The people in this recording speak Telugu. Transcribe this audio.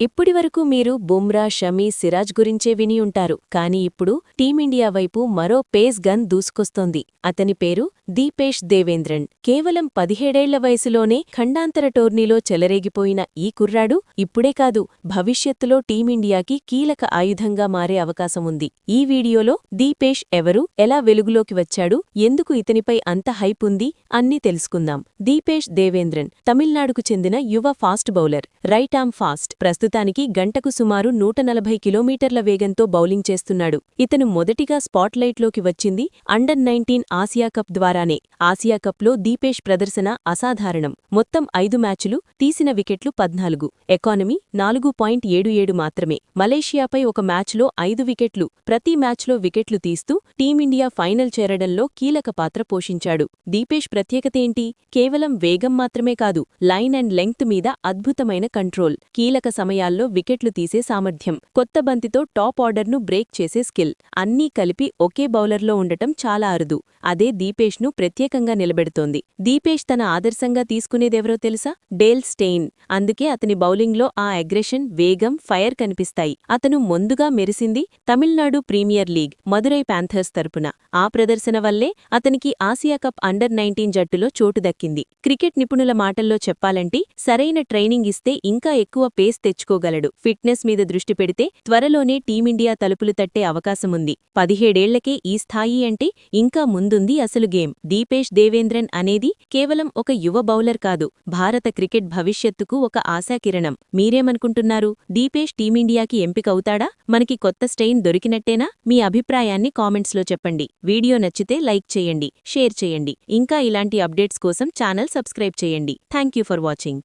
ఇప్పటివరకు మీరు బుమ్రా, షమీ, సిరాజ్ గురించే విని ఉంటారు. కానీ ఇప్పుడు టీమిండియా వైపు మరో పేస్ గన్ దూసుకొస్తోంది. అతని పేరు దీపేష్ దేవేంద్రన్. కేవలం 17 వయసులోనే ఖండాంతర టోర్నీలో చెలరేగిపోయిన ఈ కుర్రాడు ఇప్పుడే కాదు, భవిష్యత్తులో టీమిండియాకి కీలక ఆయుధంగా మారే అవకాశముంది. ఈ వీడియోలో దీపేష్ ఎవరు, ఎలా వెలుగులోకి వచ్చాడు, ఎందుకు ఇతనిపై అంత హైప్ ఉంది అన్నీ తెలుసుకుందాం. దీపేష్ దేవేంద్రన్ తమిళనాడుకు చెందిన యువ fast bowler. Right arm fast. ప్రస్తుతానికి గంటకు సుమారు 140 కిలోమీటర్ల వేగంతో బౌలింగ్ చేస్తున్నాడు. ఇతను మొదటిగా స్పాట్లైట్లోకి వచ్చింది అండర్-19 ఆసియా కప్ ద్వారానే. ఆసియా కప్లో దీపేష్ ప్రదర్శన అసాధారణం. మొత్తం 5 మ్యాచులు, తీసిన వికెట్లు 14. ఎకానమీ 4.77 మాత్రమే. మలేషియాపై ఒక మ్యాచ్లో 5 వికెట్లు. ప్రతి మ్యాచ్లో వికెట్లు తీస్తూ టీమిండియా ఫైనల్ చేరడంలో కీలక పాత్ర పోషించాడు. దీపేష్ ప్రత్యేకతేంటి? కేవలం వేగం మాత్రమే కాదు, లైన్ అండ్ లెంగ్త్ మీద అద్భుతమైన కంట్రోల్. కీలక సమయాల్లో వికెట్లు తీసే సామర్థ్యం, కొత్త బంతితో టాప్ ఆర్డర్ను బ్రేక్ చేసే స్కిల్, అన్నీ కలిపి ఒకే బౌలర్లో ఉండటం చాలా అరుదు. అదే దీపేష్ను ప్రత్యేకంగా నిలబెడుతోంది. దీపేష్ తన ఆదర్శంగా తీసుకునేదెవరో తెలుసా? Dale Steyn. అందుకే అతని బౌలింగ్లో ఆ అగ్రెషన్, వేగం, ఫైర్ కనిపిస్తాయి. అతను ముందుగా మెరిసింది Tamil Nadu premier league, Madurai panthers తరపున. ఆ ప్రదర్శన వల్లే అతనికి ఆసియా కప్ అండర్-19 జట్టులో చోటు దక్కింది. క్రికెట్ నిపుణుల మాటల్లో చెప్పాలంటే సరైన ట్రైనింగ్ ఇస్తే ఇంకా ఎక్కువ పేస్ తెచ్చుకోగలడు. ఫిట్నెస్ మీద దృష్టి పెడితే త్వరలోనే టీమిండియా తలుపులు తట్టే అవకాశముంది. 17 ఏళ్లకే ఈ స్థాయి అంటే ఇంకా ముందుంది అసలు గేమ్. దీపేష్ దేవేంద్రన్ అనేది కేవలం ఒక యువ బౌలర్ కాదు, భారత క్రికెట్ భవిష్యత్తుకు ఒక ఆశాకిరణం. మీరేమనుకుంటున్నారు? దీపేష్ టీమిండియాకి ఎంపికవుతాడా? మనకి కొత్త స్టెయిన్ దొరికినట్టేనా? మీ అభిప్రాయాన్ని కామెంట్స్లో చెప్పండి. వీడియో నచ్చితే లైక్ చేయండి, షేర్ చేయండి. ఇంకా ఇలాంటి అప్డేట్స్ కోసం ఛానల్ సబ్స్క్రైబ్ చేయండి. Thank you for watching.